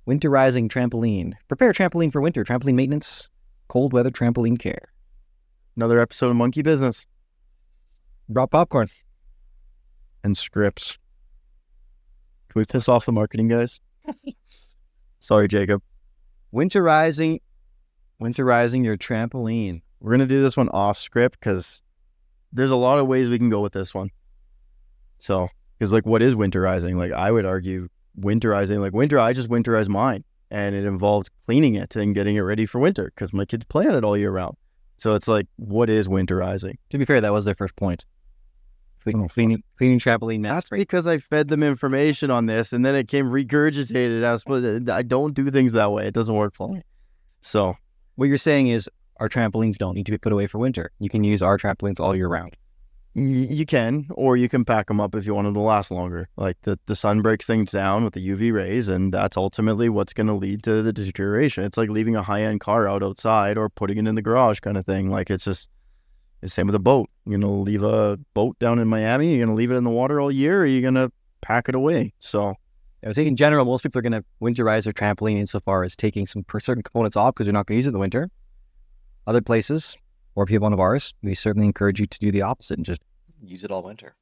Winterizing trampoline. Prepare trampoline for winter. Trampoline maintenance. Cold weather trampoline care. Another episode of Monkey Business. Brought popcorn. And scripts. Can we piss off the marketing guys? Sorry, Jacob. Winterizing your trampoline. We're going to do this one off script because there's a lot of ways we can go with this one. So, because like, what is winterizing? Like, I would argue winterizing, like winter, I just winterize mine, and it involved cleaning it and getting it ready for winter because my kids play on it all year round. So it's like, what is winterizing? To be fair, that was their first point. Cleaning trampoline mats. That's because I fed them information on this, and then it came regurgitated. I don't do things that way. It doesn't work for me. So what you're saying is our trampolines don't need to be put away for winter. You can use our trampolines all year round. You can, or you can pack them up if you want them to last longer. Like the sun breaks things down with the UV rays, and that's ultimately what's going to lead to the deterioration. It's like leaving a high-end car out outside or putting it in the garage kind of thing. Like, it's just the same with a boat. You're going to leave a boat down in Miami, you're going to leave it in the water all year, or you're going to pack it away. So I would say in general, most people are going to winterize their trampoline insofar as taking some certain components off because they're not going to use it in the winter. Other places, or if you have one of ours, we certainly encourage you to do the opposite and just use it all winter.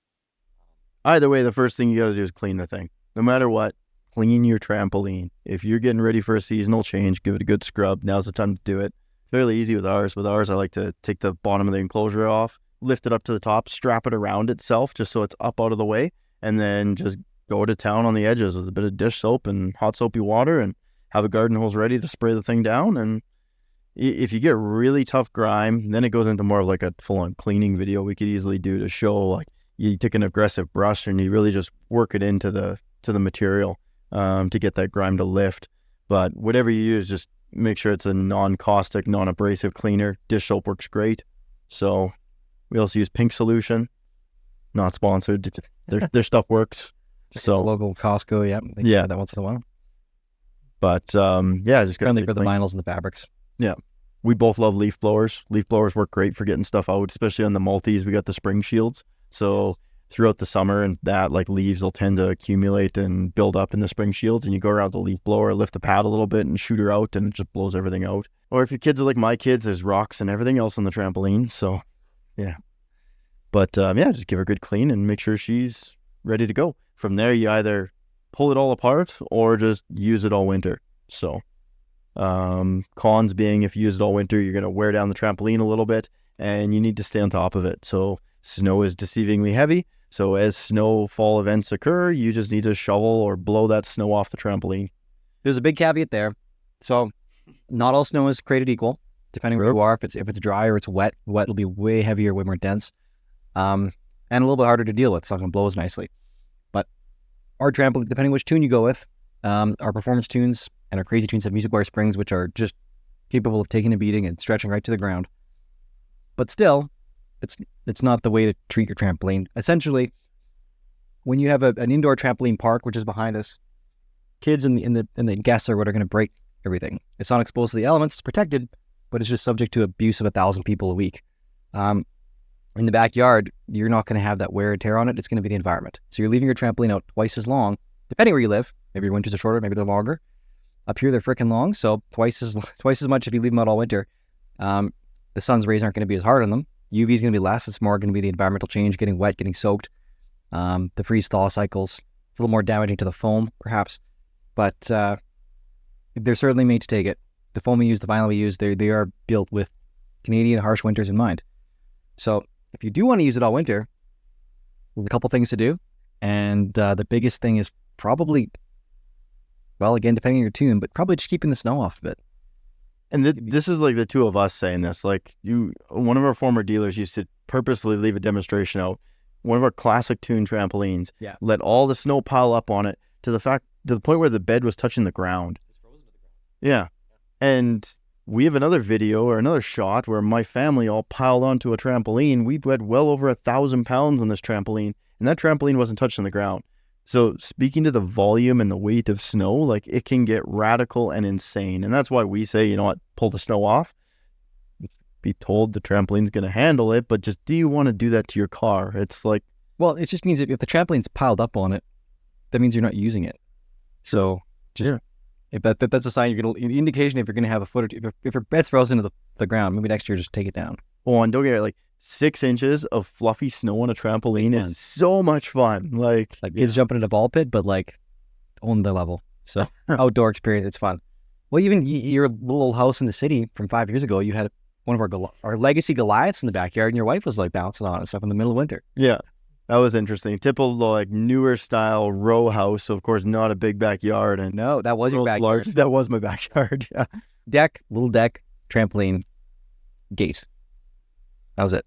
Either way, the first thing you got to do is clean the thing. No matter what, clean your trampoline. If you're getting ready for a seasonal change, give it a good scrub. Now's the time to do it. Fairly easy with ours. With ours, I like to take the bottom of the enclosure off, lift it up to the top, strap it around itself just so it's up out of the way, and then just go to town on the edges with a bit of dish soap and hot soapy water and have a garden hose ready to spray the thing down. And if you get really tough grime, then it goes into more of like a full-on cleaning video we could easily do to show, like, you take an aggressive brush and you really just work it into the material to get that grime to lift. But whatever you use, just make sure it's a non-caustic, non-abrasive cleaner. Dish soap works great. So we also use Pink Solution. Not sponsored. Their stuff works. So local Costco, yeah, that once in a while. But yeah, just friendly for the vinyls and the fabrics. Yeah. We both love leaf blowers. Leaf blowers work great for getting stuff out, especially on the multis. We got the spring shields. So throughout the summer and that, like, leaves will tend to accumulate and build up in the spring shields, and you go around the leaf blower, lift the pad a little bit and shoot her out, and it just blows everything out. Or if your kids are like my kids, there's rocks and everything else on the trampoline. So yeah. But yeah, just give her a good clean and make sure she's ready to go. From there, you either pull it all apart or just use it all winter. So cons being, if you use it all winter, you're going to wear down the trampoline a little bit and you need to stay on top of it. So snow is deceivingly heavy. So as snowfall events occur, you just need to shovel or blow that snow off the trampoline. There's a big caveat there. So not all snow is created equal, depending where you are. If it's dry or it's wet will be way heavier, way more dense, and a little bit harder to deal with. It's not going to blow as nicely. But our trampoline, depending which tune you go with, our performance tunes and our crazy tunes have music wire springs, which are just capable of taking a beating and stretching right to the ground. But still, it's not the way to treat your trampoline. Essentially, when you have an indoor trampoline park, which is behind us, kids and the guests are what are going to break everything. It's not exposed to the elements, it's protected, but it's just subject to abuse of 1,000 people a week. In the backyard, you're not going to have that wear and tear on it. It's going to be the environment. So you're leaving your trampoline out twice as long, depending where you live. Maybe your winters are shorter, maybe they're longer. Up here, they're freaking long, so twice as much if you leave them out all winter. The sun's rays aren't going to be as hard on them. UV is going to be less. It's more going to be the environmental change, getting wet, getting soaked. The freeze-thaw cycles. It's a little more damaging to the foam, perhaps. But they're certainly made to take it. The foam we use, the vinyl we use, they are built with Canadian harsh winters in mind. So if you do want to use it all winter, there's a couple things to do. And the biggest thing is probably, well, again, depending on your tune, but probably just keeping the snow off of it. And this is like the two of us saying this. Like, one of our former dealers used to purposely leave a demonstration out. One of our classic tune trampolines. Yeah. Let all the snow pile up on it to the point where the bed was touching the ground. It's frozen to the ground. Yeah. And we have another video or another shot where my family all piled onto a trampoline. We had well over 1,000 pounds on this trampoline, and that trampoline wasn't touching the ground. So speaking to the volume and the weight of snow, like, it can get radical and insane. And that's why we say, you know what, pull the snow off. Be told the trampoline's going to handle it, but just, do you want to do that to your car? It's like, well, it just means if the trampoline's piled up on it, that means you're not using it. So just If that's a sign you're gonna indication if you're gonna have a foot or two. If your bed's frozen to the ground, maybe next year just take it down. Oh, and don't get it, like 6 inches of fluffy snow on a trampoline is so much fun. Like kids jumping in a ball pit, but like on the level. So outdoor experience, it's fun. Well, even your little house in the city from 5 years ago, you had one of our legacy Goliaths in the backyard, and your wife was like bouncing on it and stuff in the middle of winter. Yeah, that was interesting. Typical like newer style row house. So of course, not a big backyard. And no, that was your backyard. That was my backyard. Yeah, little deck, trampoline, gate. That was it.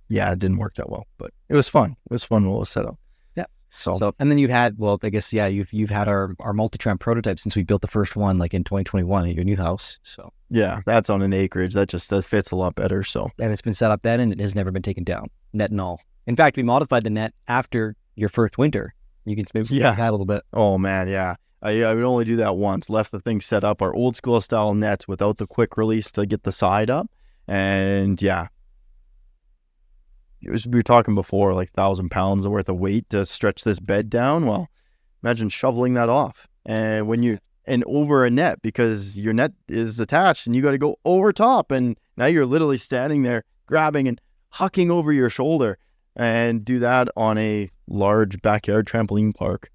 Yeah, it didn't work that well, but it was fun. It was fun while it was set up. Yeah. So and then you've had, well, I guess, yeah, you've had our multi-tramp prototype since we built the first one like in 2021 at your new house. So yeah, that's on an acreage. That fits a lot better. So, and it's been set up then, and it has never been taken down, net and all. In fact, we modified the net after your first winter. You can maybe that a little bit. Oh man, yeah. I would only do that once. Left the thing set up, our old school style nets without the quick release to get the side up, and yeah. We were talking before, like 1,000 pounds worth of weight to stretch this bed down. Well, imagine shoveling that off, and over a net, because your net is attached and you got to go over top, and now you're literally standing there grabbing and hucking over your shoulder, and do that on a large backyard trampoline park.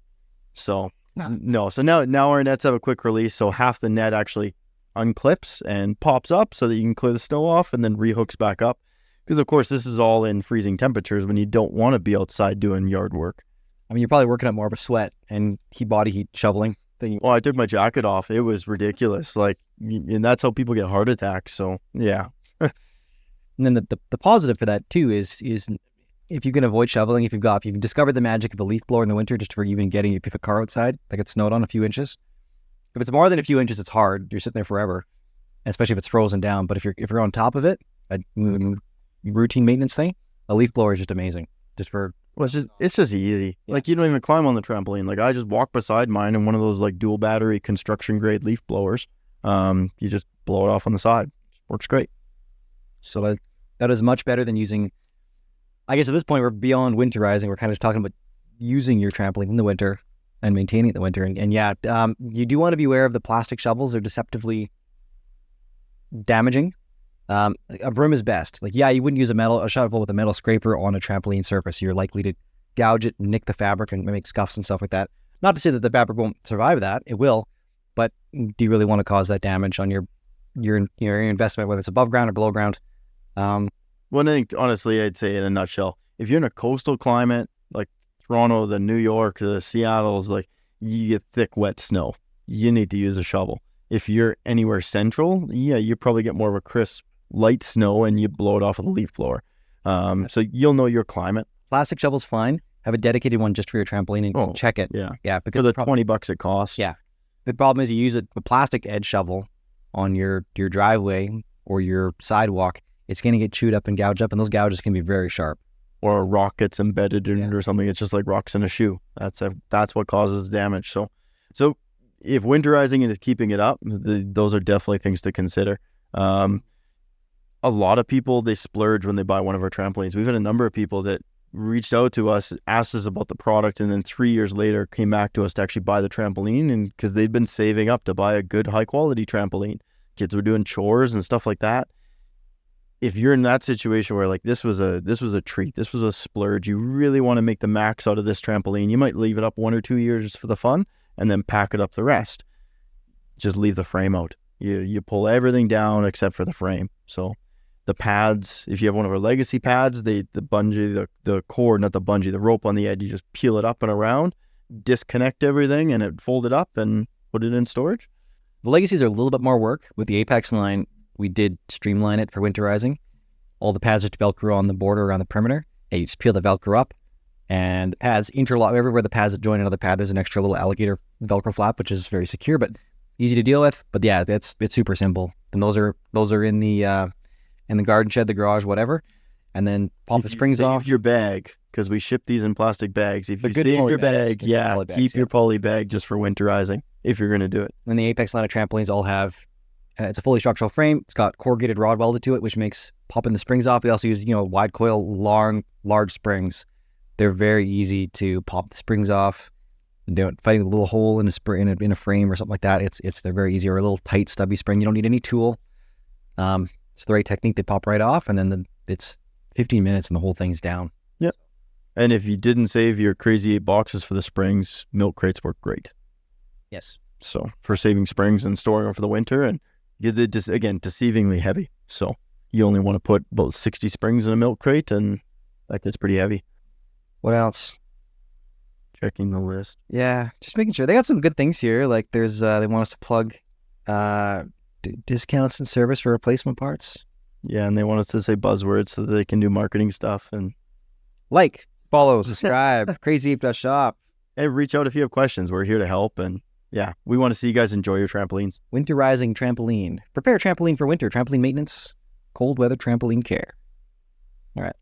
So no, so now our nets have a quick release, so half the net actually unclips and pops up so that you can clear the snow off, and then rehooks back up. Because, of course, this is all in freezing temperatures when you don't want to be outside doing yard work. I mean, you're probably working up more of a sweat and body heat shoveling. Well, I took my jacket off. It was ridiculous. Like, and that's how people get heart attacks. So, yeah. And then the positive for that, too, is if you can avoid shoveling, if you've discovered the magic of a leaf blower in the winter, just for even getting, if you have a car outside that gets snowed on a few inches. If it's more than a few inches, it's hard. You're sitting there forever, especially if it's frozen down. But if you're on top of it, routine maintenance thing, a leaf blower is just amazing. It's just easy. Yeah. Like, you don't even climb on the trampoline. Like, I just walk beside mine in one of those like dual battery construction grade leaf blowers. You just blow it off on the side. Works great. So that is much better than using, I guess at this point we're beyond winterizing. We're kind of talking about using your trampoline in the winter and maintaining it in the winter. And yeah, you do want to be aware of the plastic shovels. They're deceptively damaging. A broom is best. Like, yeah, you wouldn't use a shovel with a metal scraper on a trampoline surface. You're likely to gouge it, nick the fabric, and make scuffs and stuff like that. Not to say that the fabric won't survive that. It will. But do you really want to cause that damage on your investment, whether it's above ground or below ground? Well, I think, honestly, I'd say in a nutshell, if you're in a coastal climate like Toronto, the New York, the Seattle's, like, you get thick, wet snow, you need to use a shovel. If you're anywhere central, yeah, you probably get more of a crisp, light snow, and you blow it off with a leaf blower. So you'll know your climate. Plastic shovel's fine. Have a dedicated one just for your trampoline and check it. Yeah. Because the $20 it costs. Yeah. The problem is you use a plastic edge shovel on your driveway or your sidewalk, it's going to get chewed up and gouged up, and those gouges can be very sharp. Or a rock gets embedded in it or something. It's just like rocks in a shoe. That's what causes damage. So if winterizing is keeping it up, those are definitely things to consider. A lot of people, they splurge when they buy one of our trampolines. We've had a number of people that reached out to us, asked us about the product, and then 3 years later came back to us to actually buy the trampoline, and because they'd been saving up to buy a good, high-quality trampoline. Kids were doing chores and stuff like that. If you're in that situation where, like, this was a treat, this was a splurge, you really want to make the max out of this trampoline, you might leave it up 1 or 2 years for the fun and then pack it up the rest. Just leave the frame out. You pull everything down except for the frame. So the pads, if you have one of our legacy pads, the bungee, the cord, not the bungee, the rope on the end, you just peel it up and around, disconnect everything, and it fold it up and put it in storage. The legacies are a little bit more work. With the Apex line, we did streamline it for winterizing. All the pads are to Velcro on the border around the perimeter. And you just peel the Velcro up, and the pads interlock. Everywhere the pads join another pad, there's an extra little alligator Velcro flap, which is very secure, but easy to deal with. But yeah, it's super simple. And those are in the garden shed, the garage, whatever. And then pop the springs off. Your bag, because we ship these in plastic bags. If you save your bag, keep your poly bag just for winterizing if you're going to do it. And the Apex line of trampolines all have, it's a fully structural frame. It's got corrugated rod welded to it, which makes popping the springs off. We also use, wide coil, large springs. They're very easy to pop the springs off. fighting a little hole in a spring in a frame or something like that. They're very easy, or a little tight stubby spring. You don't need any tool. It's the right technique. They pop right off, and then it's 15 minutes and the whole thing's down. Yep. And if you didn't save your Crazy Ape boxes for the springs, milk crates work great. Yes. So for saving springs and storing them for the winter, and again, deceivingly heavy. So you only want to put about 60 springs in a milk crate, and that gets pretty heavy. What else? Checking the list. Yeah, just making sure. They got some good things here. Like there's, they want us to plug discounts and service for replacement parts. Yeah, and they want us to say buzzwords so that they can do marketing stuff. And like, follow, subscribe, crazyape.shop. And reach out if you have questions. We're here to help. And yeah, we want to see you guys enjoy your trampolines. Winterizing trampoline. Prepare trampoline for winter. Trampoline maintenance. Cold weather trampoline care. All right.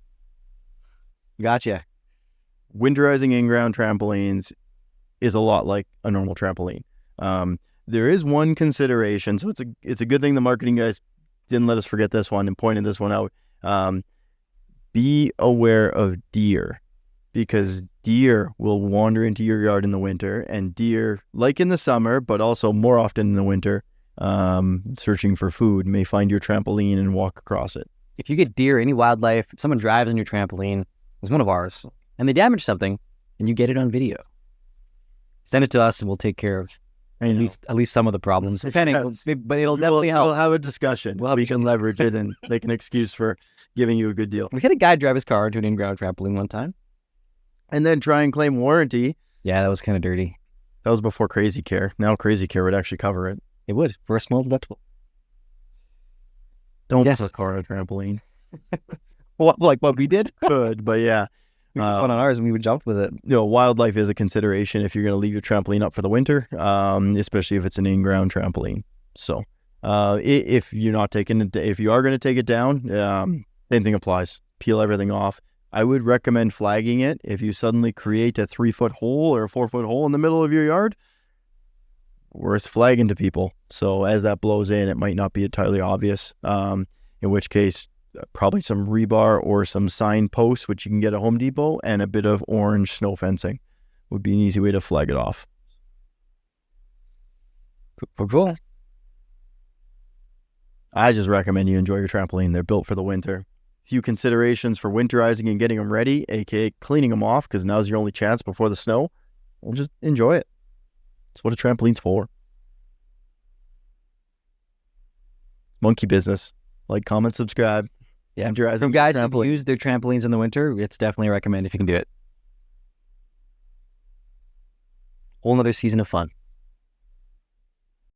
Gotcha. Winterizing in-ground trampolines is a lot like a normal trampoline. There is one consideration. So it's a good thing the marketing guys didn't let us forget this one and pointed this one out. Be aware of deer, because deer will wander into your yard in the winter, and deer, like in the summer, but also more often in the winter, searching for food, may find your trampoline and walk across it. If you get deer, any wildlife, if someone drives on your trampoline, it's one of ours, and they damage something, and you get it on video, send it to us and we'll take care of at least some of the problems. Depending, Yes. But it'll definitely help. We'll have a discussion. We can leverage it and make an excuse for giving you a good deal. We had a guy drive his car into an in-ground trampoline one time. And then try and claim warranty. Yeah, that was kind of dirty. That was before Crazy Care. Now Crazy Care would actually cover it. It would, for a small deductible. Don't put a car on a trampoline. Like what we did? Could, but yeah. We put one on ours and we would jump with it. Wildlife is a consideration if you're going to leave your trampoline up for the winter, especially if it's an in-ground trampoline. So if you're not taking it, if you are going to take it down, same thing applies. Peel everything off. I would recommend flagging it. If you suddenly create a 3-foot hole or a 4-foot hole in the middle of your yard, worth flagging to people. So as that blows in, it might not be entirely obvious, in which case probably some rebar or some sign posts, which you can get at Home Depot, and a bit of orange snow fencing would be an easy way to flag it off. Cool. I just recommend you enjoy your trampoline. They're built for the winter. Few considerations for winterizing and getting them ready, aka cleaning them off, because now's your only chance before the snow. And just enjoy it. That's what a trampoline's for. Monkey business. Like, comment, subscribe. Yeah, from guys who use their trampolines in the winter, it's definitely recommend if you can do it. Whole nother season of fun.